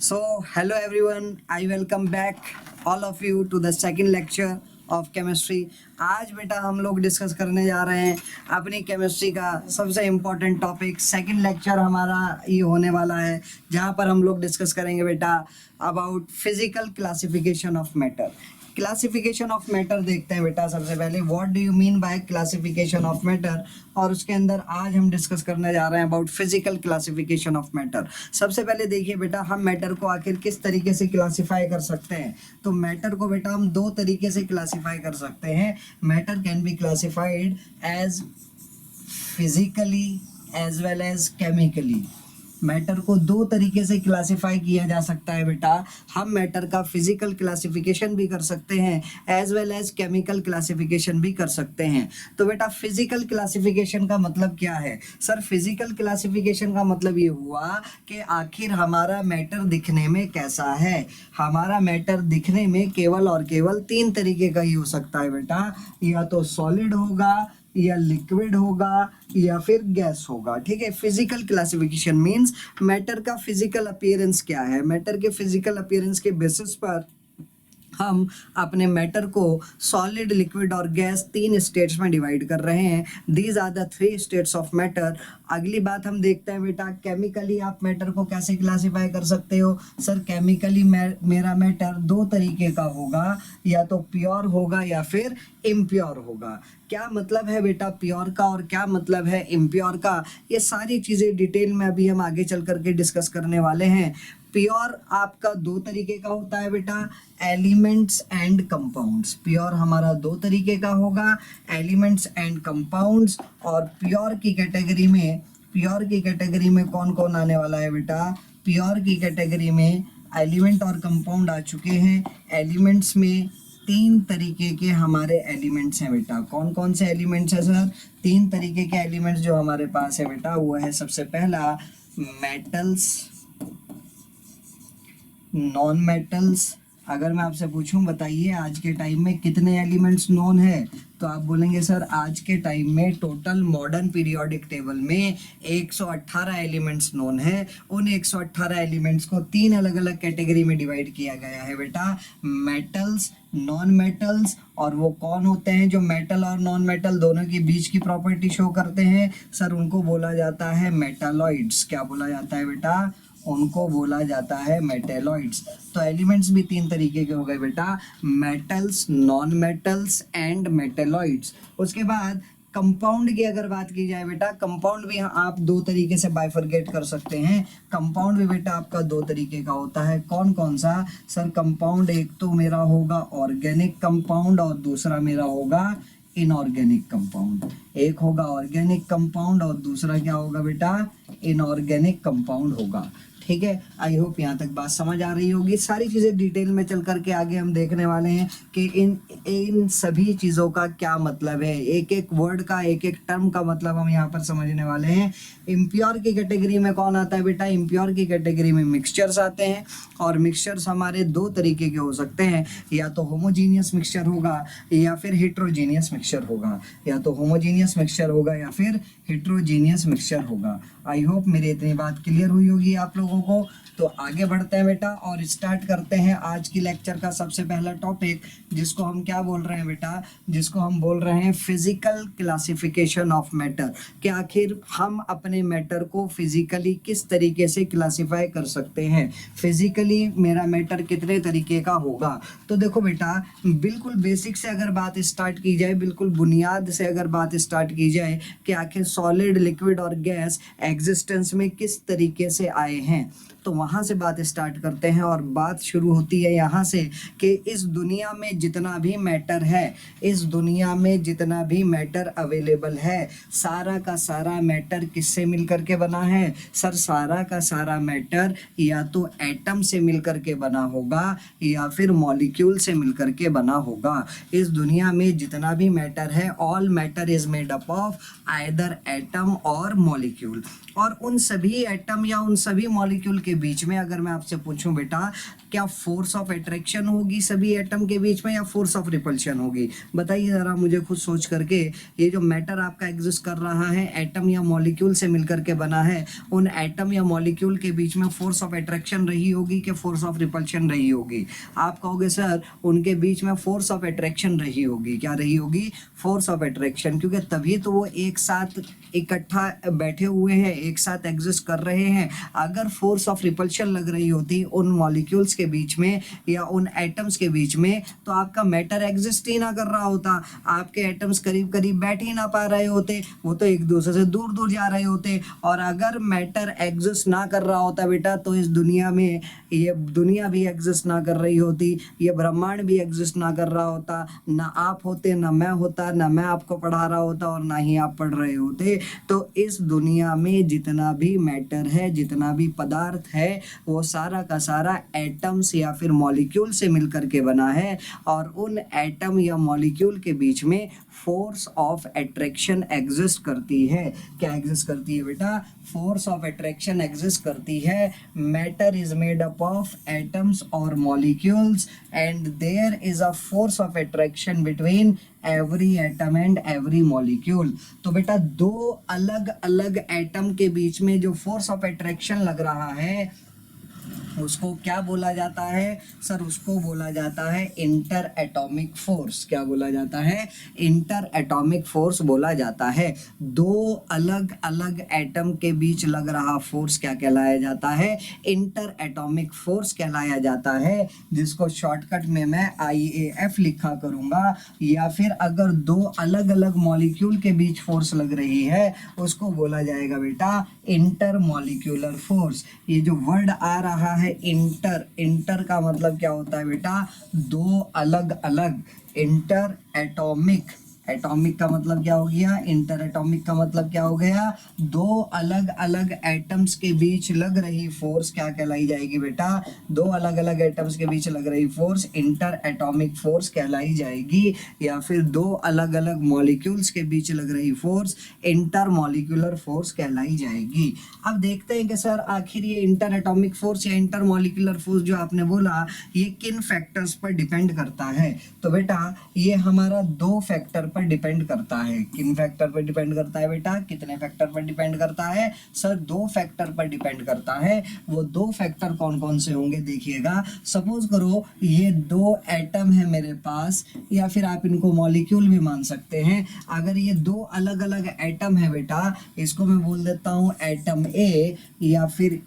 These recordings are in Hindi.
So, hello everyone. I welcome back all of you to the second lecture of chemistry. आज बेटा हम लोग डिस्कस करने जा रहे हैं अपनी केमिस्ट्री का सबसे इम्पोर्टेंट टॉपिक। सेकंड लेक्चर हमारा ये होने वाला है जहाँ पर हम लोग डिस्कस करेंगे बेटा about physical classification of matter. Classification of matter देखते हैं बेटा। सबसे पहले what do you mean by classification of matter, और उसके अंदर आज हम डिस्कस करने जा रहे हैं about physical classification of matter. सबसे पहले देखिए बेटा हम मैटर को आखिर किस तरीके से क्लासिफाई कर सकते हैं। तो मैटर को बेटा हम दो तरीके से क्लासिफाई कर सकते हैं। Matter can be classified as physically as well as chemically. Matter को दो तरीके से क्लासिफाई किया जा सकता है बेटा। हम मैटर का फिजिकल क्लासिफिकेशन भी कर सकते हैं as well as chemical classification भी कर सकते हैं। तो बेटा फिजिकल क्लासिफिकेशन का मतलब क्या है? सर फिजिकल क्लासिफिकेशन का मतलब ये हुआ कि आखिर हमारा मैटर दिखने में कैसा है। हमारा मैटर दिखने में केवल और केवल तीन तरीके का ही हो सकता है बेटा, या तो सॉलिड होगा, या लिक्विड होगा, या फिर गैस होगा। ठीक है। फिजिकल क्लासिफिकेशन मींस मैटर का फिजिकल अपीयरेंस क्या है। मैटर के फिजिकल अपीयरेंस के बेसिस पर हम अपने मैटर को सॉलिड, लिक्विड और गैस तीन स्टेट्स में डिवाइड कर रहे हैं। These are the three states of matter. अगली बात हम देखते हैं बेटा केमिकली आप मैटर को कैसे क्लासिफाई कर सकते हो। सर केमिकली मेरा मैटर दो तरीके का होगा, या तो प्योर होगा या फिर इम्प्योर होगा। क्या मतलब है बेटा प्योर का और क्या मतलब है इम्प्योर का, ये सारी चीज़ें डिटेल में अभी हम आगे चल करके डिस्कस करने वाले हैं। प्योर आपका दो तरीके का होता है बेटा, एलिमेंट्स एंड कंपाउंड्स। प्योर हमारा दो तरीके का होगा, एलिमेंट्स एंड कंपाउंड्स। और प्योर की कैटेगरी में कौन कौन आने वाला है बेटा? प्योर की कैटेगरी में एलिमेंट और कंपाउंड आ चुके हैं। एलिमेंट्स में तीन तरीके के हमारे एलिमेंट्स हैं बेटा। कौन कौन से एलिमेंट्स हैं सर? तीन तरीके के एलिमेंट्स जो हमारे पास है बेटा वो है सबसे पहला मेटल्स, नॉन मेटल्स। अगर मैं आपसे पूछूं बताइए आज के टाइम में कितने एलिमेंट्स नॉन है, तो आप बोलेंगे सर आज के टाइम में टोटल मॉडर्न पीरियोडिक टेबल में 118 एलिमेंट्स नॉन है। उन 118 एलिमेंट्स को तीन अलग अलग कैटेगरी में डिवाइड किया गया है बेटा, मेटल्स, नॉन मेटल्स। और वो कौन होते हैं जो मेटल और नॉन मेटल दोनों के बीच की प्रॉपर्टी शो करते हैं? सर उनको बोला जाता है मेटालॉइड्स। क्या बोला जाता है बेटा? उनको बोला जाता है मेटेलॉइड्स। तो एलिमेंट्स भी तीन तरीके के हो गए बेटा, metals, non metals and metalloids. उसके बाद कंपाउंड की अगर बात की जाए बेटा, कंपाउंड भी आप दो तरीके से बाइफरगेट कर सकते हैं। कंपाउंड भी बेटा आपका दो तरीके का होता है। कौन कौन सा? सर कंपाउंड एक तो मेरा होगा ऑर्गेनिक कंपाउंड और दूसरा मेरा होगा इनऑर्गेनिक कंपाउंड। एक होगा ऑर्गेनिक कंपाउंड और दूसरा क्या होगा बेटा? इनऑर्गेनिक कंपाउंड होगा। ठीक है। आई होप यहाँ तक बात समझ आ रही होगी। सारी चीज़ें डिटेल में चल करके आगे हम देखने वाले हैं कि इन सभी चीज़ों का क्या मतलब है। एक एक वर्ड का, एक एक टर्म का मतलब हम यहाँ पर समझने वाले हैं। इम्प्योर की कैटेगरी में कौन आता है बेटा? इम्प्योर की कैटेगरी में मिक्सचर्स आते हैं। और मिक्सचर्स हमारे दो तरीके के हो सकते हैं, या तो होमोजीनियस मिक्सचर होगा या फिर हेट्रोजीनियस मिक्सचर होगा। या तो होमोजीनियस मिक्सचर होगा या फिर हेट्रोजीनियस मिक्सचर होगा। आई होप मेरी इतनी बात क्लियर हुई होगी आप लोगों को। तो आगे बढ़ते हैं बेटा और स्टार्ट करते हैं आज की लेक्चर का सबसे पहला टॉपिक, जिसको हम क्या बोल रहे हैं बेटा? जिसको हम बोल रहे हैं फिजिकल क्लासिफिकेशन ऑफ मैटर। कि आखिर हम अपने मैटर को फिजिकली किस तरीके से क्लासिफाई कर सकते हैं। फिजिकली मेरा मैटर कितने तरीके का होगा। तो देखो बेटा बिल्कुल बेसिक से अगर बात स्टार्ट की जाए, बिल्कुल बुनियाद से अगर बात स्टार्ट की जाए कि आखिर सॉलिड, लिक्विड और गैस एग्जिस्टेंस में किस तरीके से आए हैं, तो वहाँ से बात स्टार्ट करते हैं। और बात शुरू होती है यहाँ से कि इस दुनिया में जितना भी मैटर है, इस दुनिया में जितना भी मैटर अवेलेबल है, सारा का सारा मैटर किससे मिलकर के बना है? सर सारा का सारा मैटर या तो एटम से मिलकर के बना होगा या फिर मॉलिक्यूल से मिलकर के बना होगा। इस दुनिया में जितना भी मैटर है, all matter is made up of either atom और मॉलिक्यूल। और उन सभी एटम या उन सभी मॉलिक्यूल के बीच बीच में अगर मैं आपसे पूछूं बेटा क्या फोर्स ऑफ अट्रैक्शन होगी सभी एटम के बीच में या फोर्स ऑफ रिपल्शन होगी? बताइए जरा मुझे खुद सोच करके। ये जो मैटर आपका एग्जिस्ट कर रहा है एटम या मॉलिक्यूल से मिलकर के बना है, उन एटम या मॉलिक्यूल के बीच में फोर्स ऑफ अट्रैक्शन रही होगी कि फोर्स ऑफ रिपल्शन रही होगी? आप कहोगे सर उनके बीच में फोर्स ऑफ अट्रैक्शन रही होगी। क्या रही होगी? फोर्स ऑफ अट्रैक्शन, क्योंकि तभी तो वो एक साथ इकट्ठा बैठे हुए हैं, एक साथ एग्जिस्ट कर रहे हैं। अगर फोर्स ऑफ रिपल्शन लग रही होती उन मॉलिक्यूल्स के बीच में या उन एटम्स के बीच में तो आपका मैटर एग्जिस्ट ही ना कर रहा होता, आपके एटम्स करीब करीब बैठ ही ना पा रहे होते, वो तो एक दूसरे से दूर दूर जा रहे होते। और अगर मैटर एग्जिस्ट ना कर रहा होता बेटा तो इस दुनिया में ये दुनिया भी एग्जिस्ट ना कर रही होती, ये ब्रह्मांड भी एग्जिस्ट ना कर रहा होता, ना आप होते, ना मैं होता, ना मैं आपको पढ़ा रहा होता और ना ही आप पढ़ रहे होते। तो इस दुनिया में जितना भी मैटर है, जितना भी पदार्थ है, वो सारा का सारा एटम्स या फिर मॉलिक्यूल से मिलकर के बना है। और उन एटम या मॉलिक्यूल के बीच में फोर्स ऑफ अट्रैक्शन एग्जिस्ट करती है। क्या एग्जिस्ट करती है बेटा? फोर्स ऑफ अट्रैक्शन एग्जिस्ट करती है। Matter is made up of atoms और molecules and there is a force of attraction between every atom and every molecule. तो बेटा दो अलग अलग एटम के बीच में जो फोर्स ऑफ अट्रैक्शन लग रहा है उसको क्या बोला जाता है? सर उसको बोला जाता है इंटर एटॉमिक फोर्स। क्या बोला जाता है? इंटर एटॉमिक फोर्स बोला जाता है। दो अलग अलग एटम के बीच लग रहा फोर्स क्या कहलाया जाता है? इंटर एटॉमिक फोर्स कहलाया जाता है, जिसको शॉर्टकट में मैं IAF लिखा करूंगा। या फिर अगर दो अलग अलग मॉलिक्यूल के बीच फोर्स लग रही है उसको बोला जाएगा बेटा इंटर मॉलिक्यूलर फोर्स। ये जो वर्ड आ रहा है इंटर, इंटर का मतलब क्या होता है बेटा? दो अलग अलग। इंटर एटॉमिक, एटॉमिक का मतलब क्या हो गया? इंटर एटॉमिक का मतलब क्या हो गया? दो अलग अलग एटम्स के बीच लग रही फोर्स क्या कहलाई जाएगी बेटा? दो अलग अलग एटम्स के बीच लग रही फोर्स इंटर एटॉमिक फोर्स कहलाई जाएगी। या फिर दो अलग अलग मॉलिक्यूल्स के बीच लग रही फोर्स इंटर मॉलिक्यूलर फोर्स कहलाई जाएगी। अब देखते हैं कि सर आखिर ये इंटर एटॉमिक फोर्स या इंटर मॉलिक्यूलर फोर्स जो आपने बोला ये किन फैक्टर्स पर डिपेंड करता है? तो बेटा ये हमारा दो फैक्टर पर डिपेंड करता है। किन फैक्टर पर डिपेंड करता है बेटा? कितने फैक्टर पर डिपेंड करता है? सर दो फैक्टर पर डिपेंड करता है। वो दो फैक्टर कौन कौन से होंगे देखिएगा। सपोज करो ये दो एटम है मेरे पास, या फिर आप इनको मॉलिक्यूल भी मान सकते हैं। अगर ये दो अलग अलग एटम है बेटा, इसको मैं बोल देता हूँ एटम ए या फिर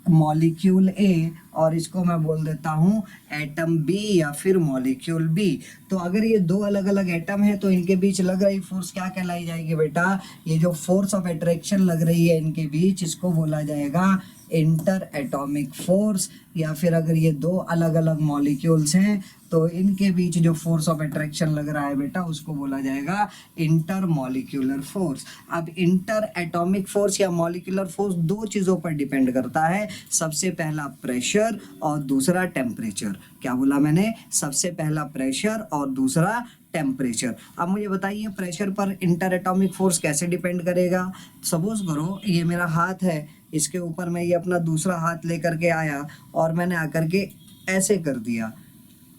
मॉलिक्यूल ए, और इसको मैं बोल देता हूँ एटम बी या फिर मॉलिक्यूल बी। तो अगर ये दो अलग अलग एटम है तो इनके बीच लग रही फोर्स क्या कहलाई जाएगी बेटा? ये जो फोर्स ऑफ अट्रैक्शन लग रही है इनके बीच, इसको बोला जाएगा इंटर एटॉमिक फोर्स। या फिर अगर ये दो अलग अलग मॉलिक्यूल्स हैं तो इनके बीच जो फोर्स ऑफ अट्रैक्शन लग रहा है बेटा उसको बोला जाएगा इंटर मॉलिक्यूलर फोर्स। अब इंटर एटॉमिक फोर्स या मॉलिक्यूलर फोर्स दो चीज़ों पर डिपेंड करता है। सबसे पहला प्रेशर और दूसरा टेम्परेचर। क्या बोला मैंने? सबसे पहला प्रेशर और दूसरा टेम्परेचर। अब मुझे बताइए प्रेशर पर इंटर एटॉमिक फोर्स कैसे डिपेंड करेगा? सपोज करो ये मेरा हाथ है, इसके ऊपर मैं ये अपना दूसरा हाथ लेकर के आया और मैंने आकर के ऐसे कर दिया।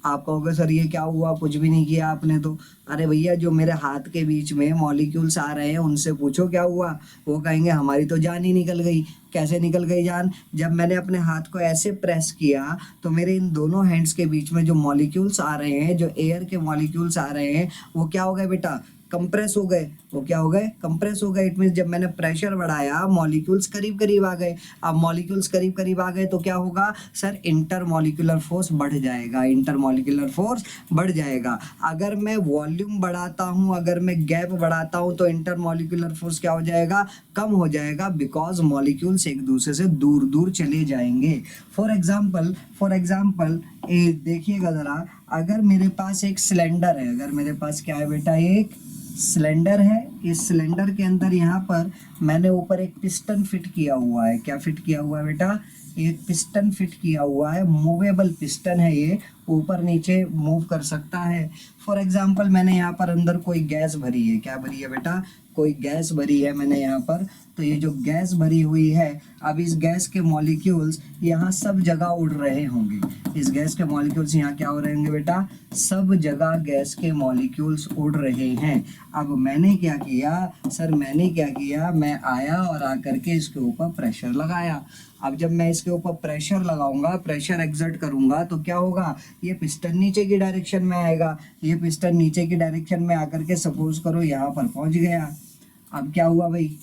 आप कहोगे सर ये क्या हुआ? कुछ भी नहीं किया आपने तो। अरे भैया जो मेरे हाथ के बीच में मॉलिक्यूल्स आ रहे हैं उनसे पूछो क्या हुआ, वो कहेंगे हमारी तो जान ही निकल गई। कैसे निकल गई जान? जब मैंने अपने हाथ को ऐसे प्रेस किया तो मेरे इन दोनों हैंड्स के बीच में जो मॉलिक्यूल्स आ रहे हैं, जो एयर के मॉलिक्यूल्स आ रहे हैं, वो क्या हो गए बेटा? कंप्रेस हो गए। वो क्या हो गए? कंप्रेस हो गए। इट मीन्स जब मैंने प्रेशर बढ़ाया मॉलिक्यूल्स करीब करीब आ गए। अब मॉलिक्यूल्स करीब करीब आ गए तो क्या होगा सर? इंटर मॉलिक्यूलर फोर्स बढ़ जाएगा। इंटर मॉलिक्यूलर फोर्स बढ़ जाएगा। अगर मैं वॉल्यूम बढ़ाता हूँ, अगर मैं गैप बढ़ाता हूँ तो इंटर मॉलिक्यूलर फोर्स क्या हो जाएगा? कम हो जाएगा, बिकॉज मॉलिक्यूल्स एक दूसरे से दूर दूर चले जाएंगे। फॉर एग्जाम्पल देखिएगा ज़रा, अगर मेरे पास एक सिलेंडर है, अगर मेरे पास क्या है बेटा? एक सिलेंडर है। इस सिलेंडर के अंदर यहाँ पर मैंने ऊपर एक पिस्टन फिट किया हुआ है। क्या फिट किया हुआ है बेटा? एक पिस्टन फिट किया हुआ है, मूवेबल पिस्टन है, ये ऊपर नीचे मूव कर सकता है। फॉर एग्जाम्पल मैंने यहाँ पर अंदर कोई गैस भरी है, क्या भरी है बेटा, कोई गैस भरी है मैंने यहाँ पर। तो ये जो गैस भरी हुई है, अब इस गैस के मॉलिक्यूल्स यहाँ सब जगह उड़ रहे होंगे। इस गैस के मॉलिक्यूल्स यहाँ क्या हो रहे होंगे बेटा, सब जगह गैस के मॉलिक्यूल्स उड़ रहे हैं। अब मैंने क्या किया सर, मैंने क्या किया, मैं आया और आकर के इसके ऊपर प्रेशर लगाया। अब जब मैं इसके ऊपर प्रेशर लगाऊंगा, प्रेशर एक्सर्ट करूंगा, तो क्या होगा, ये पिस्टन नीचे की डायरेक्शन में आएगा। ये पिस्टन नीचे की डायरेक्शन में आकर के सपोज करो यहाँ पर पहुंच गया। अब क्या हुआ भाई,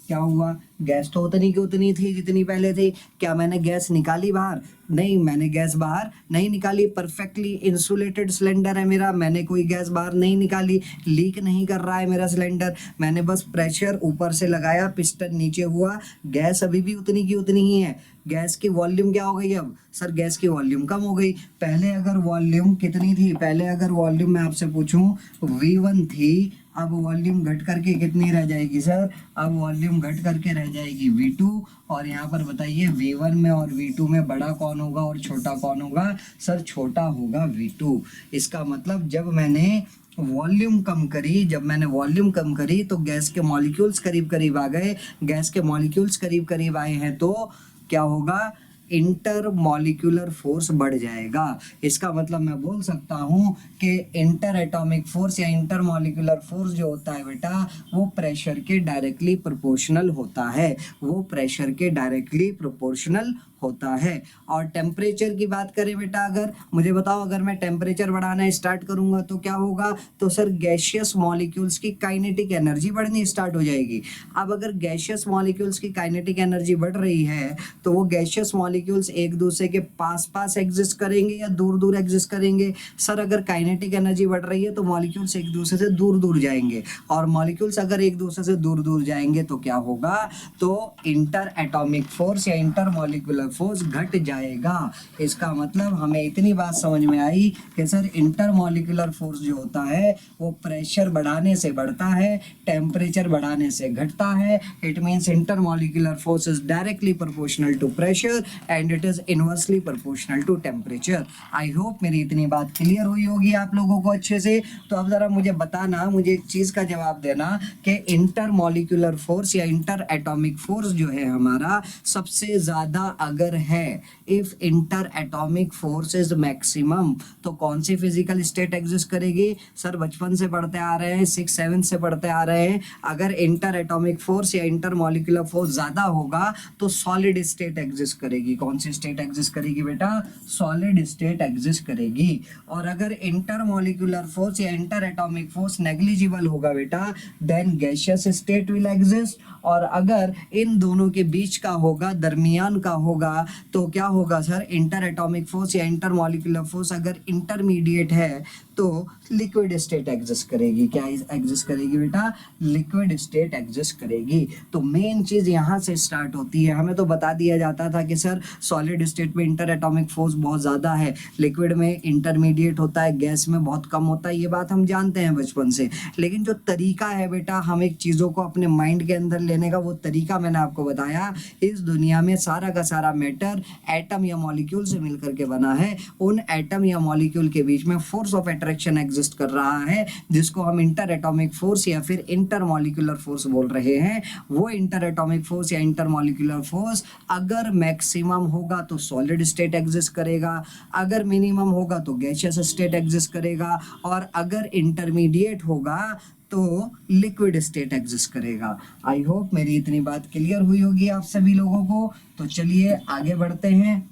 क्या हुआ, गैस तो उतनी की उतनी थी जितनी पहले थी। क्या मैंने गैस निकाली बाहर, नहीं, मैंने गैस बाहर नहीं निकाली। परफेक्टली इंसुलेटेड सिलेंडर है मेरा, मैंने कोई गैस बाहर नहीं निकाली, लीक नहीं कर रहा है मेरा सिलेंडर। मैंने बस प्रेशर ऊपर से लगाया, पिस्टन नीचे हुआ, गैस अभी भी उतनी की उतनी ही है। गैस की वॉल्यूम क्या हो गई अब सर, गैस की वॉल्यूम कम हो गई। पहले अगर वॉल्यूम कितनी थी, पहले अगर वॉल्यूम मैं आपसे पूछूं V1 थी, अब वॉल्यूम घट करके कितनी रह जाएगी सर, अब वॉल्यूम घट करके रह जाएगी V2। और यहाँ पर बताइए V1 में और V2 में बड़ा कौन होगा और छोटा कौन होगा, सर छोटा होगा V2। इसका मतलब जब मैंने वॉल्यूम कम करी, जब मैंने वॉल्यूम कम करी तो गैस के मॉलिक्यूल्स करीब करीब आ गए। गैस के मॉलिक्यूल्स करीब करीब आए हैं तो क्या होगा, इंटर मॉलिक्यूलर फोर्स बढ़ जाएगा। इसका मतलब मैं बोल सकता हूँ कि इंटर एटॉमिक फोर्स या इंटर मॉलिक्यूलर फोर्स जो होता है बेटा, वो प्रेशर के डायरेक्टली प्रोपोर्शनल होता है, वो प्रेशर के डायरेक्टली प्रोपोर्शनल होता है। और टेम्परेचर की बात करें बेटा, अगर मुझे बताओ, अगर मैं टेम्परेचर बढ़ाना स्टार्ट करूंगा तो क्या होगा, तो सर गैशियस मॉलिक्यूल्स की काइनेटिक एनर्जी बढ़नी स्टार्ट हो जाएगी। अब अगर गैशियस मॉलिक्यूल्स की काइनेटिक एनर्जी बढ़ रही है तो वो गैशियस मॉलिक्यूल्स एक दूसरे के पास पास एग्जिस्ट करेंगे या दूर दूर एग्जिस्ट करेंगे। सर अगर काइनेटिक एनर्जी बढ़ रही है तो मॉलिक्यूल्स एक दूसरे से दूर दूर जाएंगे, और मॉलिक्यूल्स अगर एक दूसरे से दूर दूर जाएंगे तो क्या होगा, तो इंटर एटॉमिक फोर्स या इंटर मॉलिक्यूलर फोर्स घट जाएगा। इसका मतलब हमें इतनी बात समझ में आई कि सर इंटर मॉलिक्यूलर फोर्स जो होता है वो प्रेशर बढ़ाने से बढ़ता है, टेम्परेचर बढ़ाने से घटता है। It means intermolecular force is directly proportional to pressure and it is inversely proportional to temperature. I hope मेरी इतनी बात क्लियर हुई होगी आप लोगों को अच्छे से। तो अब जरा मुझे बताना, मुझे एक चीज का जवाब देना कि इंटर मॉलिक्यूलर फोर्स या इंटर एटॉमिक फोर्स जो है हमारा सबसे ज्यादा अगर है, if inter atomic force is maximum, तो कौन सी फिजिकल स्टेट एग्जिस्ट करेगी, सर बचपन से पढ़ते आ रहे हैं, 6-7 से पढ़ते आ रहे हैं, अगर इंटर एटॉमिक फोर्स या इंटर मॉलिक्यूलर फोर्स ज्यादा होगा तो सॉलिड स्टेट एग्जिस्ट करेगी। कौन सी स्टेट एग्जिस्ट करेगी बेटा, सॉलिड स्टेट एग्जिस्ट करेगी। और अगर इंटर मॉलिक्यूलर फोर्स या इंटर एटॉमिक फोर्स नेग्लिजिबल होगा बेटा, then gaseous state will exist. और अगर इन दोनों के बीच का होगा, दरमियान का होगा, तो क्या होगा सर, इंटर एटॉमिक फोर्स या इंटर मॉलिक्यूलर फोर्स अगर इंटरमीडिएट है तो लिक्विड स्टेट एग्जिस्ट करेगी। क्या एग्जिस्ट करेगी बेटा, लिक्विड स्टेट एग्जिस्ट करेगी। तो मेन चीज यहाँ से स्टार्ट होती है। हमें तो बता दिया जाता था कि सर सॉलिड स्टेट में इंटर एटॉमिक फोर्स बहुत ज्यादा है, लिक्विड में इंटरमीडिएट होता है, गैस में बहुत कम होता है, ये बात हम जानते हैं बचपन से। लेकिन जो तरीका है बेटा हम एक चीजों को अपने माइंड के अंदर लेने का, वो तरीका मैंने आपको बताया। इस दुनिया में सारा का सारा मैटर एटम या मॉलिक्यूल से मिलकर के बना है। उन एटम या मॉलिक्यूल के बीच में फोर्स ऑफ अट्रैक्शन एग्जिस्ट कर रहा है, जिसको हम इंटर एटॉमिक फोर्स या फिर इंटर मॉलिक्यूलर फोर्स बोल रहे हैं। वो इंटर एटॉमिक फोर्स या इंटर मॉलिक्यूलर फोर्स अगर मैक्सिमम होगा तो सॉलिड स्टेट एग्जिस्ट करेगा, अगर मिनिमम होगा तो गैसियस स्टेट एग्जिस्ट करेगा, और अगर इंटरमीडिएट होगा तो लिक्विड स्टेट एग्जिस्ट करेगा। आई होप मेरी इतनी बात क्लियर हुई होगी आप सभी लोगों को। तो चलिए आगे बढ़ते हैं।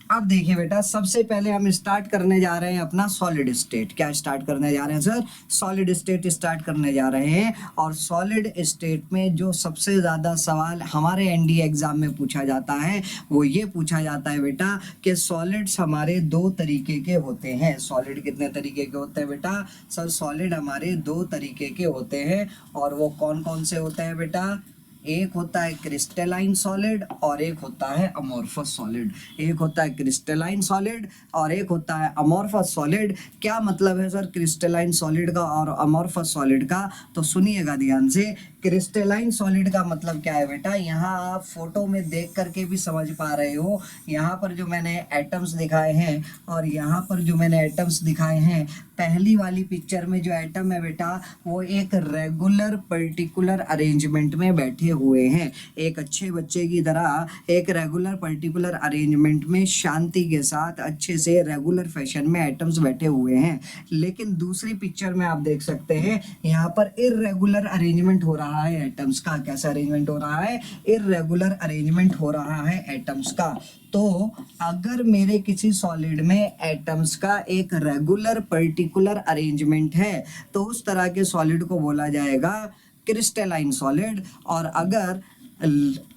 अब देखिए बेटा, सबसे पहले हम स्टार्ट करने जा रहे हैं अपना सॉलिड स्टेट। क्या स्टार्ट करने जा रहे हैं सर, सॉलिड स्टेट स्टार्ट करने जा रहे हैं। और सॉलिड स्टेट में जो सबसे ज़्यादा सवाल हमारे एनडीए एग्जाम में पूछा जाता है वो ये पूछा जाता है बेटा कि सॉलिड्स हमारे दो तरीके के होते हैं। सॉलिड कितने तरीके के होते हैं बेटा, सर सॉलिड हमारे दो तरीके के होते हैं। और वो कौन कौन से होते हैं बेटा, एक होता है क्रिस्टलाइन सॉलिड और एक होता है अमोर्फस सॉलिड। एक होता है क्रिस्टलाइन सॉलिड और एक होता है अमोर्फस सॉलिड। क्या मतलब है सर क्रिस्टलाइन सॉलिड का और अमोर्फस सॉलिड का? तो सुनिएगा ध्यान से। क्रिस्टलाइन सॉलिड का मतलब क्या है बेटा, यहाँ आप फोटो में देख करके भी समझ पा रहे हो। यहाँ पर जो मैंने एटम्स दिखाए हैं और यहाँ पर जो मैंने एटम्स दिखाए हैं, पहली वाली पिक्चर में जो एटम है बेटा वो एक रेगुलर पर्टिकुलर अरेंजमेंट में बैठे हुए हैं। एक अच्छे बच्चे की तरह एक रेगुलर पर्टिकुलर अरेंजमेंट में शांति के साथ अच्छे से रेगुलर फैशन में एटम्स बैठे हुए हैं। लेकिन दूसरी पिक्चर में आप देख सकते हैं यहाँ पर इर्रेगुलर अरेंजमेंट हो रहा है एटम्स का। कैसा अरेंजमेंट हो रहा है? इर्रेगुलर अरेंजमेंट हो रहा है एटम्स का। तो अगर मेरे किसी सॉलिड में एटम्स का एक रेगुलर पर्टिकुलर अरेंजमेंट है तो उस तरह के सॉलिड को बोला जाएगा क्रिस्टलाइन सॉलिड। और अगर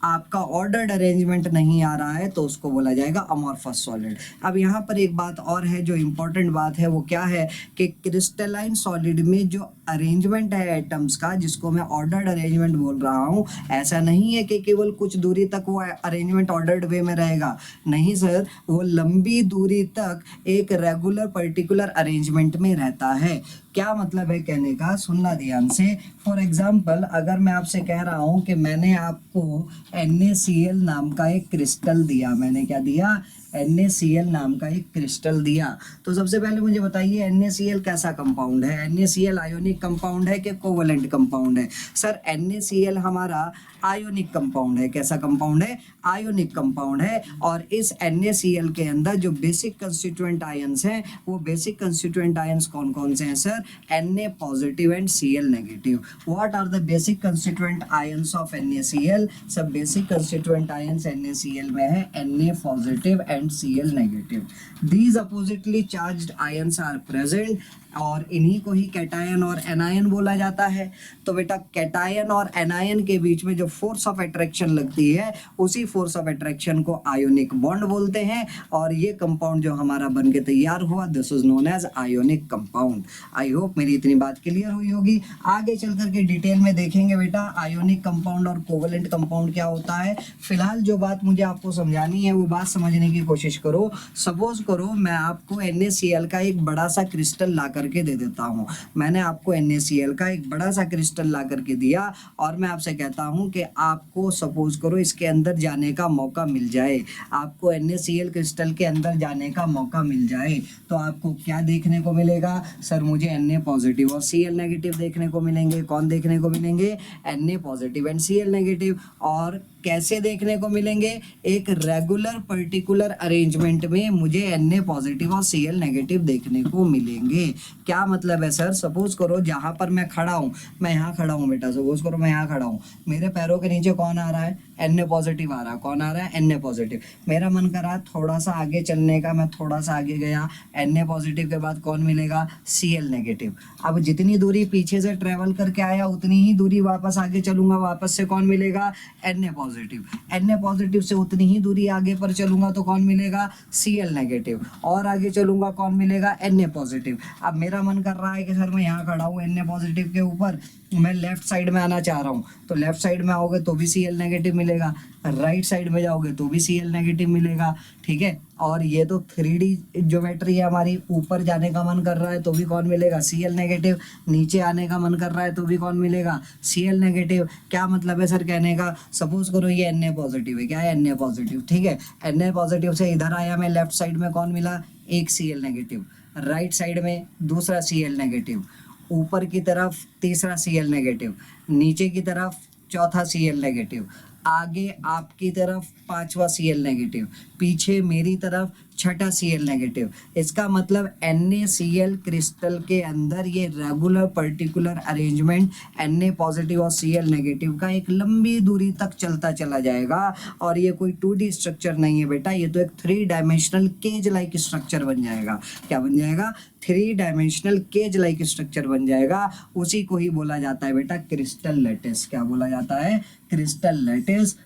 आपका ऑर्डर्ड अरेंजमेंट नहीं आ रहा है तो उसको बोला जाएगा अमोर्फस सॉलिड। अब यहाँ पर एक बात और है जो इम्पोर्टेंट बात है, वो क्या है कि क्रिस्टलाइन सॉलिड में जो अरेंजमेंट है एटम्स का, जिसको मैं ऑर्डर्ड अरेंजमेंट बोल रहा हूँ, ऐसा नहीं है कि केवल कुछ दूरी तक वो अरेंजमेंट ऑर्डर्ड वे में रहेगा। नहीं सर, वो लंबी दूरी तक एक रेगुलर पर्टिकुलर अरेंजमेंट में रहता है। क्या मतलब है कहने का, सुनना ध्यान से। फॉर एग्जाम्पल अगर मैं आपसे कह रहा हूँ कि मैंने आपको NaCl नाम का एक क्रिस्टल दिया, मैंने क्या दिया? NaCl नाम का एक क्रिस्टल दिया। तो सबसे पहले मुझे बताइए NaCl कैसा कंपाउंड है? NaCl आयोनिक कंपाउंड है कि कोवलेंट कंपाउंड है? सर NaCl हमारा आयोनिक कंपाउंड है। कैसा कंपाउंड है? आयोनिक कंपाउंड है। और इस NaCl के अंदर जो बेसिक कंस्टिट्यूएंट आयंस हैं, वो बेसिक कंस्टिट्यूएंट आयंस कौन कौन से हैं sir? Na positive and Cl negative. What are the basic constituent ions of NaCl? सब बेसिक कंस्टिट्यूएंट आयंस NaCl में है Na positive and Cl negative. These oppositely charged ions are present और इन्हीं को ही कैटायन और एनायन बोला जाता है। तो बेटा कैटायन और एनायन के बीच में जो फोर्स ऑफ अट्रैक्शन लगती है, उसी फोर्स ऑफ अट्रैक्शन को आयोनिक बॉन्ड बोलते हैं। और ये कंपाउंड जो हमारा बन के तैयार हुआ, this is known as ionic compound. I hope मेरी इतनी बात क्लियर हुई होगी। आगे चल करके डिटेल में देखेंगे बेटा आयोनिक कंपाउंड और कोवलेंट कंपाउंड क्या होता है। फिलहाल जो बात मुझे आपको समझानी है वो बात समझने की कोशिश करो। सपोज करो मैं आपको NaCl का एक बड़ा सा क्रिस्टल ला करके दे देता हूँ। मैंने आपको NaCl का एक बड़ा सा क्रिस्टल ला करके दिया और मैं आपसे कहता हूँ कि आपको सपोज करो इसके अंदर जाने का मौका मिल जाए, आपको NaCl क्रिस्टल के अंदर जाने का मौका मिल जाए, तो आपको क्या देखने को मिलेगा? सर मुझे Na पॉजिटिव और Cl नेगेटिव देखने को मिलेंगे। कौन देखने को मिलेंगे? Na positive and Cl negative. और कैसे देखने को मिलेंगे? एक रेगुलर पर्टिकुलर अरेंजमेंट में मुझे Na पॉजिटिव और Cl नेगेटिव देखने को मिलेंगे। क्या मतलब है सर? सपोज करो जहाँ पर मैं खड़ा हूँ, मैं यहाँ खड़ा हूँ बेटा, सपोज करो मैं यहाँ खड़ा हूँ, मेरे पैरों के नीचे कौन आ रहा है? Na पॉजिटिव आ रहा है। कौन आ रहा है? Na positive. मेरा मन करा थोड़ा सा आगे चलने का, मैं थोड़ा सा आगे गया, Na पॉजिटिव के बाद कौन मिलेगा? Cl negative. अब जितनी दूरी पीछे से ट्रेवल करके आया उतनी ही दूरी वापस आगे चलूंगा, वापस से कौन मिलेगा? Na positive. Na पॉजिटिव से उतनी ही दूरी आगे पर चलूंगा तो कौन मिलेगा? Cl negative. और आगे चलूंगा कौन मिलेगा? Na positive. अब मेरा मन कर रहा है कि सर मैं यहाँ खड़ा हूँ Na पॉजिटिव के ऊपर, मैं लेफ्ट साइड में आना चाह रहा हूँ, तो लेफ्ट साइड में आओगे तो भी Cl नेगेटिव मिलेगा, राइट साइड में जाओगे तो भी Cl नेगेटिव मिलेगा। ठीक है, और ये तो 3D ज्योमेट्री है हमारी। ऊपर जाने का मन कर रहा है तो भी कौन मिलेगा? Cl negative. नीचे आने का मन कर रहा है तो भी कौन मिलेगा? Cl negative. क्या मतलब है सर कहने का? सपोज करो ये Na पॉजिटिव है। क्या है? Na positive. ठीक है, Na पॉजिटिव से इधर आया मैं, लेफ्ट साइड में कौन मिला? एक Cl नेगेटिव, राइट साइड में दूसरा Cl नेगेटिव, ऊपर की तरफ तीसरा Cl नेगेटिव, नीचे की तरफ चौथा Cl नेगेटिव, आगे आपकी तरफ पांचवा Cl नेगेटिव, पीछे मेरी तरफ छठा Cl नेगेटिव। इसका मतलब NaCl क्रिस्टल के अंदर ये regular particular arrangement Na positive और Cl नेगेटिव का एक लंबी दूरी तक चलता चला जाएगा। और ये कोई 2D स्ट्रक्चर नहीं है बेटा, ये तो एक 3 डायमेंशनल केज लाइक स्ट्रक्चर बन जाएगा। क्या बन जाएगा? 3 डायमेंशनल केज लाइक स्ट्रक्चर बन जाएगा। उसी को ही बोला जाता है बेटा क्रिस्टल लैटिस। क्या बोला जाता है? Crystal lattice.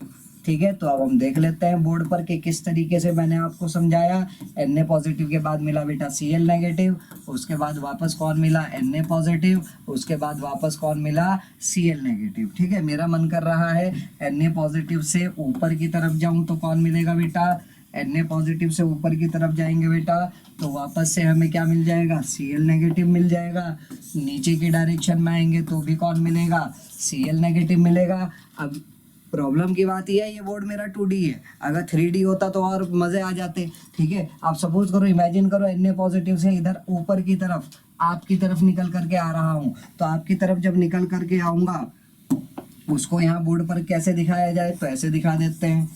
ठीक है, तो अब हम देख लेते हैं बोर्ड पर कि किस तरीके से मैंने आपको समझाया। Na पॉजिटिव के बाद मिला बेटा Cl नेगेटिव, उसके बाद वापस कौन मिला Na पॉजिटिव, उसके बाद वापस कौन मिला Cl नेगेटिव। ठीक है, मेरा मन कर रहा है Na पॉजिटिव से ऊपर की तरफ जाऊं तो कौन मिलेगा बेटा, Na पॉजिटिव से ऊपर की तरफ जाएंगे बेटा तो वापस से हमें क्या मिल जाएगा, Cl नेगेटिव मिल जाएगा। नीचे की डायरेक्शन में आएंगे तो भी कौन मिलेगा, Cl नेगेटिव मिलेगा। अब प्रॉब्लम की बात यह है ये बोर्ड मेरा 2D है, अगर 3D होता तो और मजे आ जाते। ठीक है, आप सपोज करो, इमेजिन करो Na पॉजिटिव से इधर ऊपर की तरफ आपकी तरफ निकल करके आ रहा हूँ, तो आपकी तरफ जब निकल करके आऊंगा उसको यहाँ बोर्ड पर कैसे दिखाया जाए, तो ऐसे दिखा देते हैं।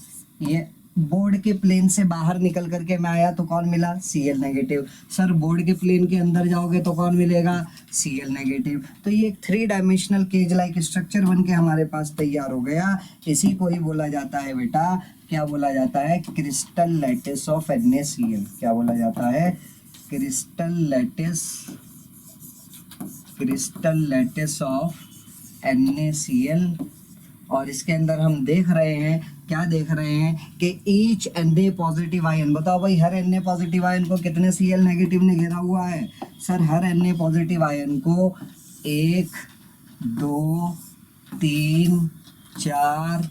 ये बोर्ड के प्लेन से बाहर निकल करके मैं आया तो कौन मिला, Cl नेगेटिव। सर बोर्ड के प्लेन के अंदर जाओगे तो कौन मिलेगा, Cl नेगेटिव। तो ये एक 3 डायमेंशनल केज लाइक स्ट्रक्चर बन के हमारे पास तैयार हो गया। इसी को ही बोला जाता है बेटा, क्या बोला जाता है, क्रिस्टल लैटिस ऑफ NaCl। क्या बोला जाता है, क्रिस्टल लैटिस ऑफ NaCl। और इसके अंदर हम देख रहे हैं, क्या देख रहे हैं कि ईच Na पॉजिटिव आयन, बताओ भाई हर Na पॉजिटिव आयन को कितने Cl नेगेटिव ने घेरा हुआ है। सर हर Na पॉजिटिव आयन को 1 2 3 4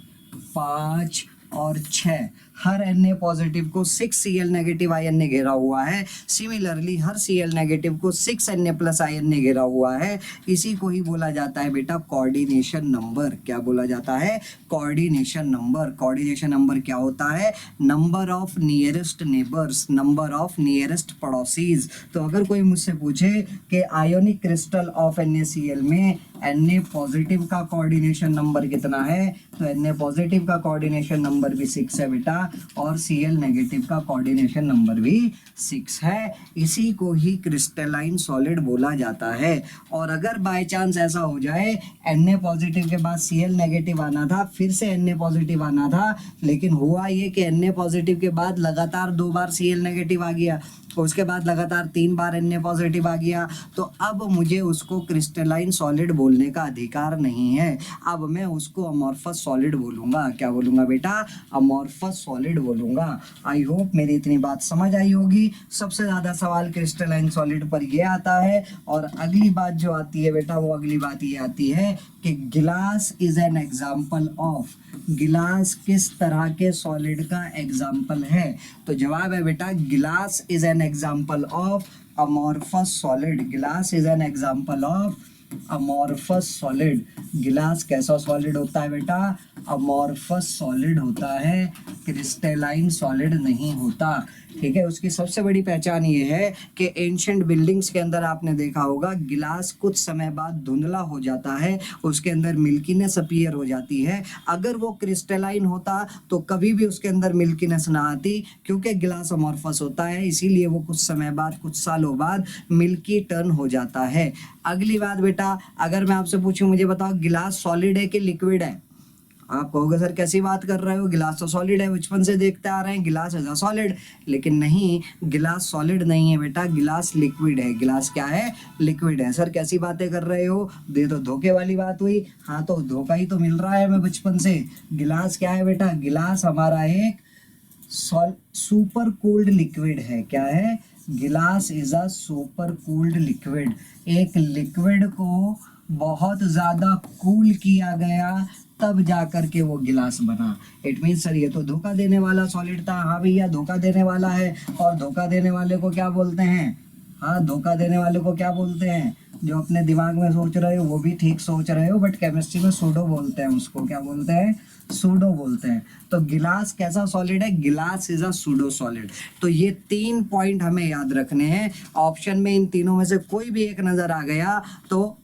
5 और 6, हर Na पॉजिटिव को 6 Cl नेगेटिव आयन ने घेरा हुआ है। सिमिलरली हर Cl नेगेटिव को 6 Na प्लस आयन ने घेरा हुआ है। इसी को ही बोला जाता है बेटा कोऑर्डिनेशन नंबर। क्या बोला जाता है, कोऑर्डिनेशन नंबर। कोऑर्डिनेशन नंबर क्या होता है, number of nearest neighbours, number of nearest पड़ोसीज। तो अगर कोई मुझसे पूछे कि आयोनिक क्रिस्टल ऑफ NaCl में Na पॉजिटिव का कोऑर्डिनेशन नंबर कितना है, तो Na पॉजिटिव का कोऑर्डिनेशन नंबर भी 6 है बेटा, और Cl नेगेटिव का कोऑर्डिनेशन नंबर भी 6 है। इसी को ही क्रिस्टलाइन सॉलिड बोला जाता है। और अगर बाय चांस ऐसा हो जाए Na पॉजिटिव के बाद Cl नेगेटिव आना था, फिर से Na पॉजिटिव आना था, लेकिन हुआ ये कि Na पॉजिटिव के बाद लगातार 2 बार Cl नेगेटिव आ गया, उसके बाद लगातार 3 बार Na पॉजिटिव आ गया, तो अब मुझे उसको क्रिस्टलाइन सॉलिड बोलने का अधिकार नहीं है। अब मैं उसको अमॉर्फस सॉलिड बोलूंगा। क्या बोलूंगा बेटा, अमॉर्फस सॉलिड बोलूंगा। आई होप मेरी इतनी बात समझ आई होगी। सबसे ज्यादा सवाल क्रिस्टलाइन सॉलिड पर ये आता है। और अगली बात जो आती है बेटा, वो अगली बात ये आती है कि गिलास इज एन एग्जाम्पल ऑफ, गिलास किस तरह के सॉलिड का एग्जाम्पल है, तो जवाब है बेटा गिलास is an example of amorphous solid. गिलास is an example of amorphous solid. गिलास कैसा सॉलिड होता है बेटा, अमॉर्फस सॉलिड होता है, क्रिस्टलाइन सॉलिड नहीं होता। ठीक है, उसकी सबसे बड़ी पहचान ये है कि एंशिएंट बिल्डिंग्स के अंदर आपने देखा होगा गिलास कुछ समय बाद धुंधला हो जाता है, उसके अंदर मिल्कीनेस अपीयर हो जाती है। अगर वो क्रिस्टलाइन होता तो कभी भी उसके अंदर मिल्कीनेस ना आती, क्योंकि गिलास अमॉर्फस होता है, इसीलिए वो कुछ समय बाद, कुछ सालों बाद मिल्की टर्न हो जाता है। अगली बात बेटा, अगर मैं आपसे पूछूं, मुझे बताओ गिलास सॉलिड है कि लिक्विड है, आप कहोगे सर कैसी बात कर रहे हो, गिलास तो सॉलिड है, बचपन से देखते आ रहे हैं गिलास इज अ सॉलिड। लेकिन नहीं, गिलास सॉलिड नहीं है बेटा, गिलास लिक्विड है। गिलास क्या है, लिक्विड है। सर कैसी बातें कर रहे हो, ये तो धोखे वाली बात हुई। हाँ, तो धोखा ही तो मिल रहा है हमें बचपन से। गिलास क्या है बेटा, गिलास हमारा एक सुपर कूल्ड लिक्विड है। क्या है, गिलास is a super cooled liquid. एक लिक्विड को बहुत ज्यादा कूल किया गया, तब जा करके वो गिलास बना। इट मीन सर ये तो धोखा देने वाला सॉलिड था। हाँ भैया, धोखा देने वाला है। और धोखा देने वाले को क्या बोलते हैं, हाँ, धोखा देने वाले को क्या बोलते हैं, जो अपने दिमाग में सोच रहे हो वो भी ठीक सोच रहे हो, बट केमिस्ट्री में सूडो बोलते हैं उसको। क्या बोलते हैं, सूडो बोलते हैं। तो गिलास कैसा सॉलिड है, गिलास इज अ सूडो सॉलिड। तो ये 3 पॉइंट हमें याद रखने हैं। ऑप्शन में इन तीनों में से कोई भी एक नजर आ गया तो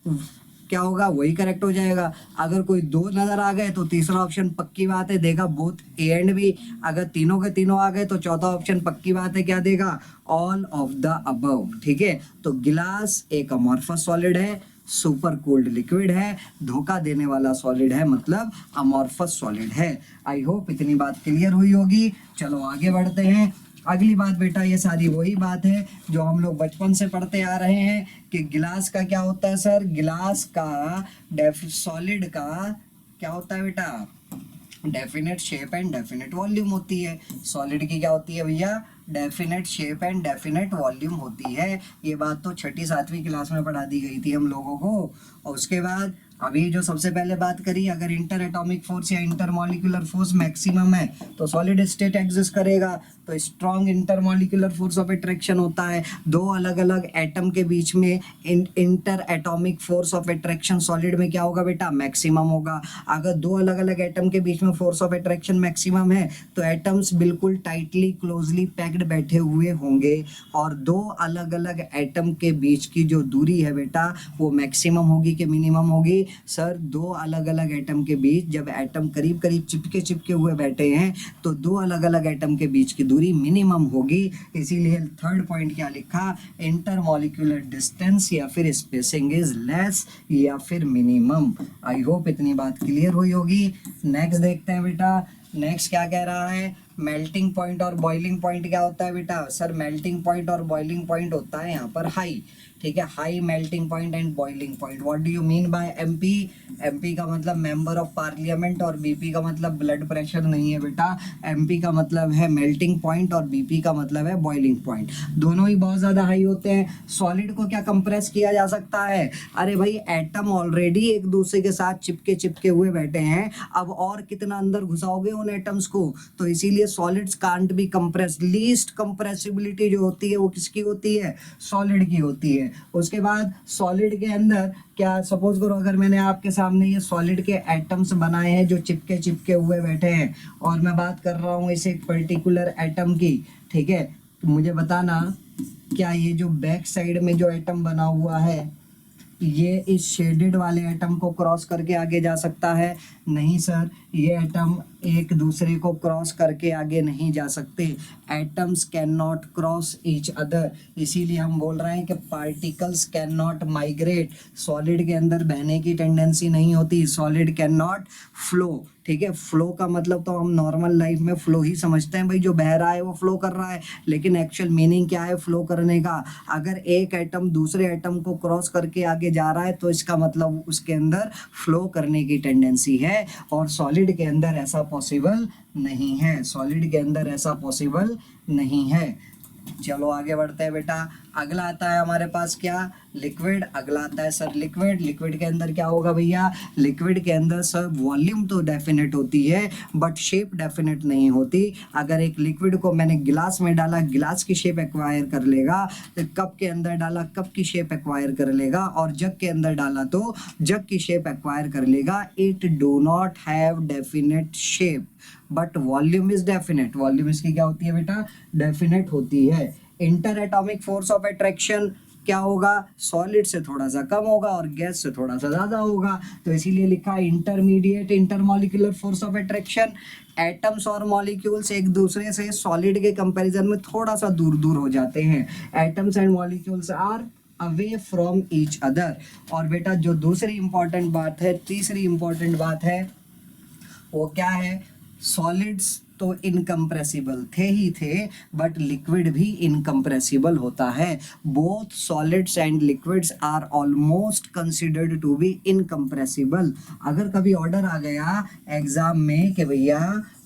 क्या होगा, वही करेक्ट हो जाएगा। अगर कोई 2 नजर आ गए तो तीसरा ऑप्शन पक्की बात है देगा बोथ ए एंड बी। अगर तीनों के तीनों आ गए तो चौथा ऑप्शन पक्की बात है क्या देगा, ऑल ऑफ द अबव। ठीक है, तो गिलास एक अमॉर्फस सॉलिड है, सुपर कूल्ड लिक्विड है, धोखा देने वाला सॉलिड है, मतलब अमॉर्फस सॉलिड है। आई होप इतनी बात क्लियर हुई होगी। चलो आगे बढ़ते हैं। अगली बात बेटा, ये सारी वही बात है जो हम लोग बचपन से पढ़ते आ रहे हैं कि गिलास का क्या होता है सर, गिलास का सॉलिड का क्या होता है बेटा, definite shape and definite volume होती है। सॉलिड की क्या होती है भैया? Definite shape and definite volume होती है। ये बात तो छठी सातवीं क्लास में पढ़ा दी गई थी हम लोगों को। और उसके बाद अभी जो सबसे पहले बात करी, अगर इंटर एटॉमिक फोर्स या इंटर मॉलिक्यूलर फोर्स मैक्सिमम है तो सॉलिड स्टेट एग्जिस्ट करेगा। तो strong inter molecular force of attraction होता है, दो अलग अलग एटम के बीच में inter atomic force of attraction solid में क्या होगा बेटा? मैक्सिमम होगा। अगर दो अलग अलग एटम के बीच में फोर्स ऑफ अट्रैक्शन मैक्सिमम है तो एटम्स बिल्कुल टाइटली क्लोजली पैक्ड बैठे हुए होंगे, और दो अलग अलग एटम के बीच की जो दूरी है बेटा वो मैक्सिमम होगी कि मिनिमम होगी? सर, दो अलग अलग एटम के बीच जब एटम करीब करीब चिपके हुए बैठे हैं तो दो अलग अलग एटम के बीच की दूरी मिनिमम होगी। इसीलिए थर्ड पॉइंट क्या लिखा? इंटर मॉलिक्यूलर डिस्टेंस या फिर स्पेसिंग इज लेस या फिर मिनिमम। आई होप इतनी बात क्लियर हुई होगी। नेक्स्ट देखते हैं बेटा। नेक्स्ट क्या कह रहा है? मेल्टिंग पॉइंट और बॉइलिंग पॉइंट क्या होता है बेटा? सर, मेल्टिंग पॉइंट और बॉइलिंग पॉइंट होता है यहाँ पर हाई। ठीक है, high melting point and boiling point. What do you mean by MP? MP का मतलब मेंबर ऑफ पार्लियामेंट और बीपी का मतलब ब्लड प्रेशर नहीं है बेटा। एमपी का मतलब है मेल्टिंग पॉइंट और बीपी का मतलब है बॉइलिंग पॉइंट। दोनों ही बहुत ज्यादा हाई होते हैं। सॉलिड को क्या कंप्रेस किया जा सकता है? अरे भाई, एटम ऑलरेडी एक दूसरे के साथ चिपके हुए बैठे हैं, अब और कितना अंदर घुसाओगे उन एटम्स को? तो इसीलिए solids can't be compress. Least compressibility जो होती है वो किसकी होती है? सॉलिड की होती है। उसके बाद सॉलिड के अंदर क्या, सपोज करो अगर मैंने आपके सामने ये सॉलिड के एटम्स बनाए हैं जो चिपके हुए बैठे हैं, और मैं बात कर रहा हूँ इस एक पर्टिकुलर एटम की, ठीक है, तो मुझे बताना क्या ये जो बैक साइड में जो एटम बना हुआ है ये इस शेडेड वाले एटम को क्रॉस करके आगे जा सकता है? नहीं सर, ये एटम एक दूसरे को क्रॉस करके आगे नहीं जा सकते। Atoms can not cross each other. इसीलिए हम बोल रहे हैं कि particles can not migrate. Solid के अंदर बहने की टेंडेंसी नहीं होती। Solid can not flow. ठीक है, फ्लो का मतलब तो हम नॉर्मल लाइफ में फ्लो ही समझते हैं भाई, जो बह रहा है वो फ्लो कर रहा है। लेकिन एक्चुअल मीनिंग क्या है फ्लो करने का? अगर एक एटम दूसरे एटम को क्रॉस करके आगे जा रहा है तो इसका मतलब उसके अंदर फ्लो करने की टेंडेंसी है, और सॉलिड के अंदर ऐसा पॉसिबल नहीं है। सॉलिड के अंदर ऐसा पॉसिबल नहीं है। चलो आगे बढ़ते हैं बेटा। अगला आता है हमारे पास क्या? लिक्विड। अगला आता है सर लिक्विड। लिक्विड के अंदर क्या होगा भैया? लिक्विड के अंदर सर वॉल्यूम तो डेफिनेट होती है बट शेप डेफिनेट नहीं होती। अगर एक लिक्विड को मैंने गिलास में डाला, गिलास की शेप एक्वायर कर लेगा। कप के अंदर डाला, कप की शेप एक्वायर कर लेगा। और जग के अंदर डाला तो जग की शेप एक्वायर कर लेगा। It do not have definite shape but volume is definite. Volume इसकी क्या होती है बेटा? डेफिनेट होती है। Inter atomic force of attraction क्या होगा? सॉलिड से थोड़ा सा कम होगा और गैस से थोड़ा सा ज्यादा होगा। तो इसीलिए लिखा है intermediate intermolecular force of attraction. Atoms और मॉलिक्यूल्स एक दूसरे से सॉलिड के कंपैरिजन में थोड़ा सा दूर दूर हो जाते हैं। Atoms and molecules are away from each other. और बेटा जो दूसरी इंपॉर्टेंट बात है, तीसरी इंपॉर्टेंट बात है, वो क्या है? सॉलिड्स तो इनकम्प्रेसिबल थे ही थे बट लिक्विड भी इनकम्प्रेसिबल होता है। Both solids and liquids are almost considered to be incompressible. अगर कभी ऑर्डर आ गया एग्जाम में कि भैया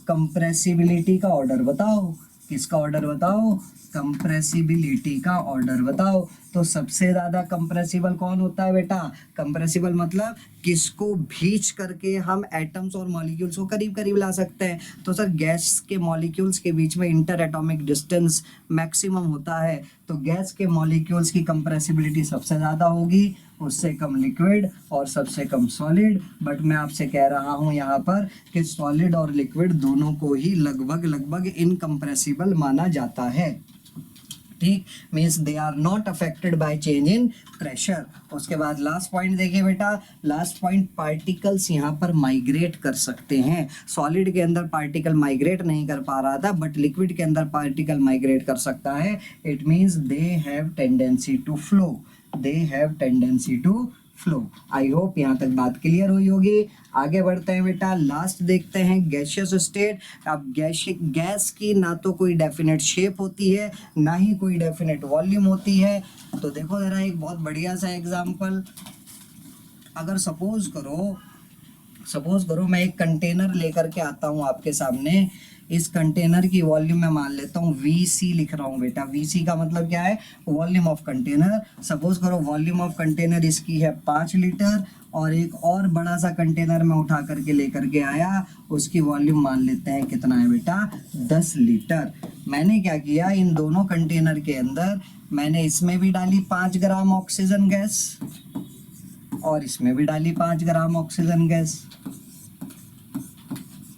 कंप्रेसिबिलिटी का ऑर्डर बताओ, किसका ऑर्डर बताओ? कंप्रेसिबिलिटी का ऑर्डर बताओ, तो सबसे ज्यादा कंप्रेसिबल कौन होता है बेटा? कंप्रेसिबल मतलब किसको भींच करके हम एटम्स और मॉलिक्यूल्स को करीब करीब ला सकते हैं। तो सर गैस के मॉलिक्यूल्स के बीच में इंटर एटॉमिक डिस्टेंस मैक्सिमम होता है, तो गैस के मॉलिक्यूल्स की कंप्रेसिबिलिटी सबसे ज़्यादा होगी, उससे कम लिक्विड और सबसे कम सॉलिड। बट मैं आपसे कह रहा हूँ यहाँ पर कि सॉलिड और लिक्विड दोनों को ही लगभग लगभग इनकम्प्रेसिबल माना जाता है। ठीक, means they are not affected by change in pressure. उसके बाद लास्ट पॉइंट देखिए बेटा। लास्ट पॉइंट, पार्टिकल्स यहाँ पर माइग्रेट कर सकते हैं। सॉलिड के अंदर पार्टिकल माइग्रेट नहीं कर पा रहा था बट लिक्विड के अंदर पार्टिकल माइग्रेट कर सकता है। It means they have tendency to flow. They have tendency to flow. I hope यहाँ तक बात क्लियर हुई होगी। आगे बढ़ते हैं बेटा। लास्ट देखते हैं गैसियस स्टेट। अब गैस की ना तो कोई डेफिनेट शेप होती है ना ही कोई डेफिनेट वॉल्यूम होती है। तो देखो जरा एक बहुत बढ़िया सा एग्जांपल, अगर सपोज करो सपोज करो मैं एक कंटेनर लेकर के आता हूँ आपके सामने, इस कंटेनर की वॉल्यूम मैं मान लेता हूँ VC लिख रहा हूँ बेटा। VC का मतलब क्या है? Volume of container. सपोज करो वॉल्यूम ऑफ कंटेनर इसकी है 5 लीटर, और एक और बड़ा सा कंटेनर मैं उठा करके लेकर के आया, उसकी वॉल्यूम मान लेते हैं कितना है बेटा? 10 लीटर। मैंने क्या किया, इन दोनों कंटेनर के अंदर मैंने इसमें भी डाली 5 ग्राम ऑक्सीजन गैस और इसमें भी डाली 5 ग्राम ऑक्सीजन गैस।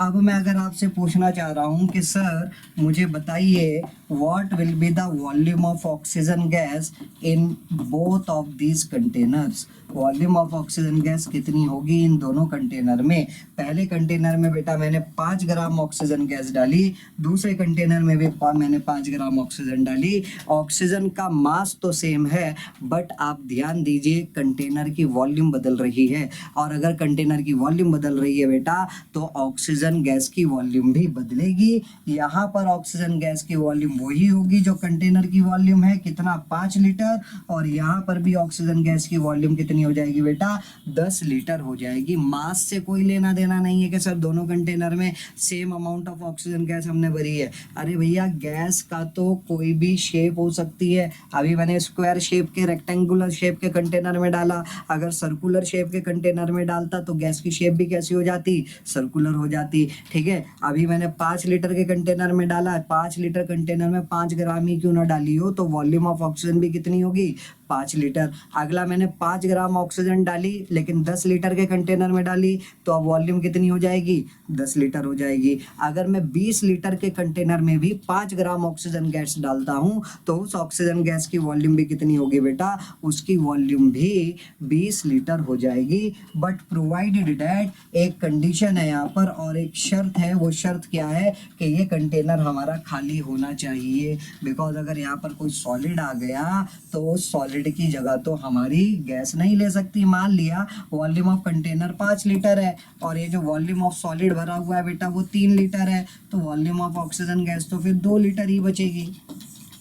अब मैं अगर आपसे पूछना चाह रहा हूं कि सर मुझे बताइए what will be the volume of oxygen gas in both of these containers, volume of oxygen gas कितनी होगी इन दोनों कंटेनर में। पहले कंटेनर में बेटा मैंने 5 ग्राम ऑक्सीजन गैस डाली, दूसरे कंटेनर में भी मैंने 5 ग्राम ऑक्सीजन डाली। ऑक्सीजन का मास तो सेम है, बट आप ध्यान दीजिए कंटेनर की वॉल्यूम बदल रही है, और अगर कंटेनर की वॉल्यूम बदल रही है बेटा तो ऑक्सीजन गैस की वॉल्यूम भी बदलेगी। यहाँ पर ऑक्सीजन गैस की वॉल्यूम वही होगी जो कंटेनर की वॉल्यूम है, कितना? 5 लीटर, और यहाँ पर भी ऑक्सीजन गैस की वॉल्यूम कितनी हो जाएगी बेटा? 10 लीटर हो जाएगी। मास से कोई लेना देना नहीं है कि सर दोनों कंटेनर में same amount of oxygen gas हमने भरी है। अरे भैया गैस का तो कोई भी शेप हो सकती है। अभी मैंने स्क्वायर शेप के, रेक्टेंगुलर शेप के कंटेनर में डाला, अगर सर्कुलर शेप के कंटेनर में डालता तो गैस की शेप भी कैसी हो जाती? सर्कुलर हो जाती। ठीक है, अभी मैंने 5 लीटर के कंटेनर में डाला, 5 लीटर कंटेनर में 5 ग्राम ही क्यों ना डाली हो, तो वॉल्यूम ऑफ ऑक्सीजन भी कितनी होगी? 5 लीटर। अगला मैंने 5 ग्राम ऑक्सीजन डाली लेकिन 10 लीटर के कंटेनर में डाली, तो अब वॉल्यूम कितनी हो जाएगी? 10 लीटर हो जाएगी। अगर मैं 20 लीटर के कंटेनर में भी 5 ग्राम ऑक्सीजन गैस डालता हूं तो उस ऑक्सीजन गैस की वॉल्यूम भी कितनी होगी बेटा? उसकी वॉल्यूम भी 20 लीटर हो जाएगी। बट प्रोवाइडेड दैट, एक कंडीशन है यहाँ पर और एक शर्त है। वो शर्त क्या है कि ये कंटेनर हमारा खाली होना चाहिए, बिकॉज अगर यहाँ पर कोई सॉलिड आ गया तो सॉलिड की जगह तो हमारी गैस नहीं ले सकती। मान लिया वॉल्यूम ऑफ कंटेनर 5 लीटर है और ये जो वॉल्यूम ऑफ सॉलिड भरा हुआ है बेटा वो 3 लीटर है, तो वॉल्यूम ऑफ ऑक्सीजन गैस तो फिर 2 लीटर ही बचेगी।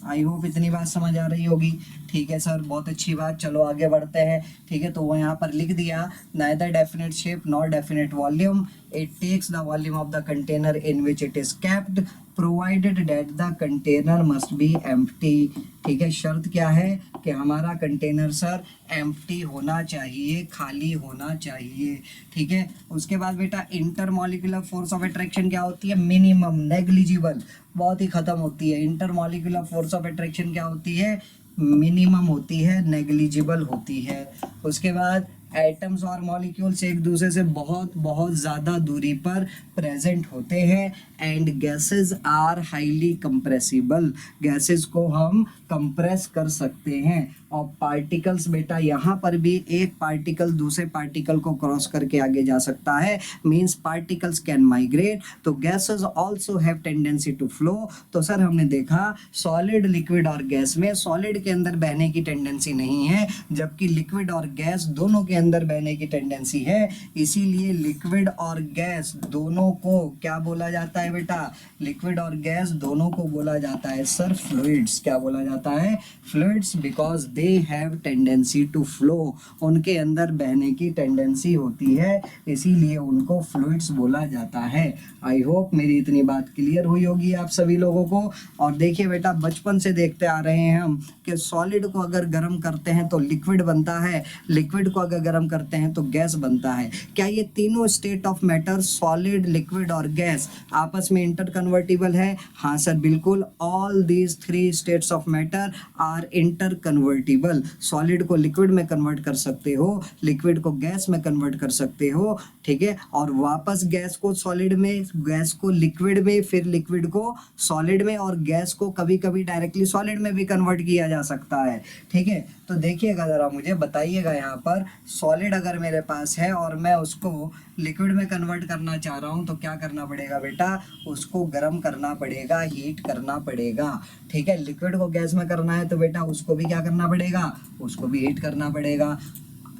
आई होप इतनी बात समझ आ रही होगी। ठीक है सर, बहुत अच्छी बात। चलो आगे बढ़ते हैं। ठीक है, तो वो यहाँ पर लिख दिया, neither definite shape nor definite volume, it takes the volume of the container in which it is kept provided that the container must be empty. ठीक है, शर्त क्या है कि हमारा कंटेनर सर एम्प्टी होना चाहिए, खाली होना चाहिए। ठीक है, उसके बाद बेटा इंटरमॉलिक्यूलर फोर्स ऑफ अट्रैक्शन क्या होती है? मिनिमम, नेग्लिजिबल, बहुत ही खत्म होती है। इंटरमॉलिक्यूलर फोर्स ऑफ अट्रैक्शन क्या होती है? मिनिमम होती है, नेग्लिजिबल होती है। उसके बाद एटम्स और मॉलिक्यूल्स एक दूसरे से बहुत बहुत ज़्यादा दूरी पर प्रेजेंट होते हैं। And gases are highly compressible, gases को हम कंप्रेस कर सकते हैं। और पार्टिकल्स बेटा यहाँ पर भी एक पार्टिकल दूसरे पार्टिकल को क्रॉस करके आगे जा सकता है, मींस पार्टिकल्स कैन माइग्रेट। तो gases also have tendency to flow. तो सर हमने देखा सॉलिड, लिक्विड और गैस में सॉलिड के अंदर बहने की टेंडेंसी नहीं है, जबकि लिक्विड और गैस दोनों के अंदर बहने की टेंडेंसी है। इसीलिए लिक्विड और गैस दोनों को क्या बोला जाता है बेटा? लिक्विड और गैस दोनों को बोला जाता है सर फ्लूइड्स। क्या बोला जाता है? Fluids, because they have tendency to flow, उनके अंदर बहने की टेंडेंसी होती है, इसीलिए उनको फ्लूइड्स बोला जाता है। आई होप मेरी इतनी बात क्लियर हुई होगी आप सभी लोगों को। और देखिए बेटा, बचपन से देखते आ रहे हैं हम कि सॉलिड को अगर गर्म करते हैं तो लिक्विड बनता है, लिक्विड को अगर गर्म करते हैं तो गैस बनता है। क्या ये तीनों state of matter, solid, liquid और गैस, आपस में इंटर कन्वर्टिबल है? हाँ सर, बिल्कुल। All these 3 states of matter are interconvertible. Solid को लिक्विड में कन्वर्ट कर सकते हो, लिक्विड को गैस में कन्वर्ट कर सकते हो। ठीक है, और वापस गैस को सॉलिड में, गैस को लिक्विड में, फिर लिक्विड को सॉलिड में, और गैस को कभी कभी डायरेक्टली सॉलिड में भी कन्वर्ट किया जा सकता है। ठीक है, तो देखिएगा ज़रा, मुझे बताइएगा यहाँ पर सॉलिड अगर मेरे पास है और मैं उसको लिक्विड में कन्वर्ट करना चाह रहा हूँ तो क्या करना पड़ेगा बेटा? उसको गर्म करना पड़ेगा, हीट करना पड़ेगा। ठीक है, लिक्विड को गैस में करना है तो बेटा उसको भी क्या करना पड़ेगा? उसको भी हीट करना पड़ेगा।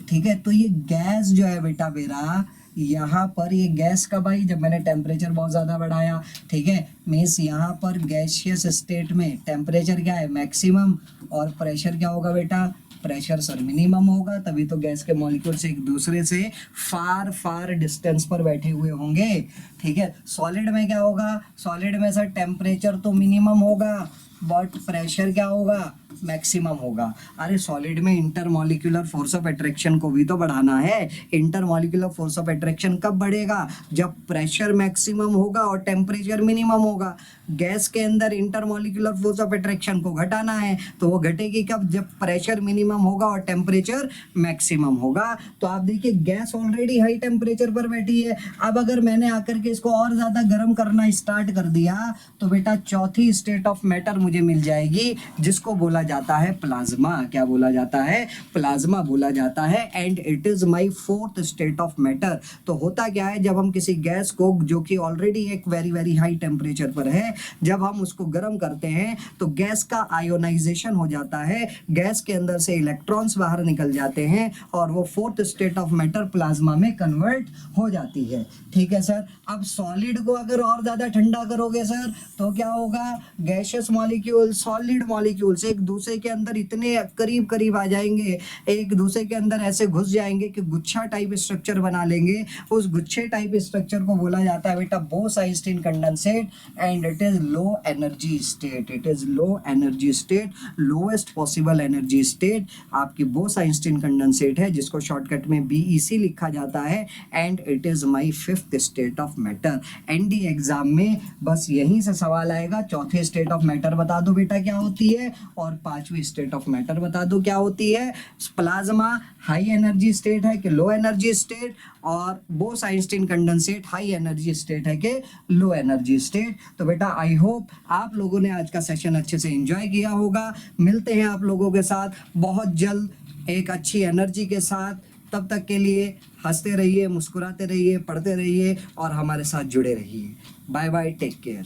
ठीक है, तो ये गैस जो है बेटा मेरा, यहाँ पर ये गैस कब आई? जब मैंने टेम्परेचर बहुत ज़्यादा बढ़ाया। ठीक है, मीन्स यहाँ पर गैसियस स्टेट में टेम्परेचर क्या है? मैक्सिमम, और प्रेशर क्या होगा बेटा? प्रेशर सर मिनिमम होगा, तभी तो गैस के मॉलिक्यूल्स एक दूसरे से फार फार डिस्टेंस पर बैठे हुए होंगे। ठीक है, सॉलिड में क्या होगा, सॉलिड में सर टेम्परेचर तो मिनिमम होगा बट प्रेशर क्या होगा, मैक्सिमम होगा। अरे सॉलिड में इंटरमॉलिक्यूलर फोर्स ऑफ अट्रैक्शन को भी तो बढ़ाना है। इंटरमॉलिक्यूलर फोर्स ऑफ अट्रैक्शन कब बढ़ेगा, जब प्रेशर मैक्सिमम होगा और टेम्परेचर मिनिमम होगा। गैस के अंदर इंटरमॉलिक्यूलर फोर्स ऑफ अट्रैक्शन को घटाना है तो वो घटेगी कब, जब प्रेशर मिनिमम होगा और टेम्परेचर मैक्सिमम होगा। तो आप देखिए गैस ऑलरेडी हाई टेम्परेचर पर बैठी है, अब अगर मैंने आकर के इसको और ज्यादा गर्म करना स्टार्ट कर दिया तो बेटा चौथी स्टेट ऑफ मैटर मुझे मिल जाएगी, जिसको बोला जाता है प्लाज्मा। क्या बोला जाता है, प्लाज्मा बोला जाता है। And it is my fourth state of matter. तो होता क्या है, जब हम किसी गैस को जो कि ऑलरेडी एक वेरी वेरी हाई टेम्परेचर पर है, जब हम उसको गर्म करते हैं तो गैस का आयोनाइजेशन हो जाता है, गैस के अंदर से इलेक्ट्रॉन्स बाहर निकल जाते हैं और वो fourth state of matter plasma में कन्वर्ट हो जाती है। ठीक है सर, अब सॉलिड को अगर और ज्यादा ठंडा करोगे सर तो क्या होगा, गैसियस मॉलिक्यूल सॉलिड मॉलिक्यूल्स एक दूसरे के अंदर इतने करीब करीब आ जाएंगे, एक दूसरे के अंदर ऐसे घुस जाएंगे कि गुच्छा टाइप स्ट्रक्चर बना लेंगे। उस गुच्छे टाइप स्ट्रक्चर को बोला जाता है बेटा Bose Einstein condensate and it is low energy state. It is low energy state, lowest possible energy state आपकी बोस-आइंस्टीन कंडेंसेट है, जिसको शॉर्टकट में BEC लिखा जाता है। And it is my fifth state of matter. And exam में बस यहीं से सवाल आएगा, चौथे स्टेट ऑफ मैटर बता दो बेटा क्या होती है, और पांचवी स्टेट ऑफ मैटर बता दो क्या होती है। प्लाज्मा हाई एनर्जी स्टेट है कि लो एनर्जी स्टेट, और Bose-Einstein condensate high energy state है कि लो एनर्जी स्टेट। तो बेटा आई होप आप लोगों ने आज का सेशन अच्छे से एंजॉय किया होगा। मिलते हैं आप लोगों के साथ बहुत जल्द एक अच्छी एनर्जी के साथ। तब तक के लिए हंसते रहिए, मुस्कुराते रहिए, पढ़ते रहिए और हमारे साथ जुड़े रहिए। Bye bye, take care.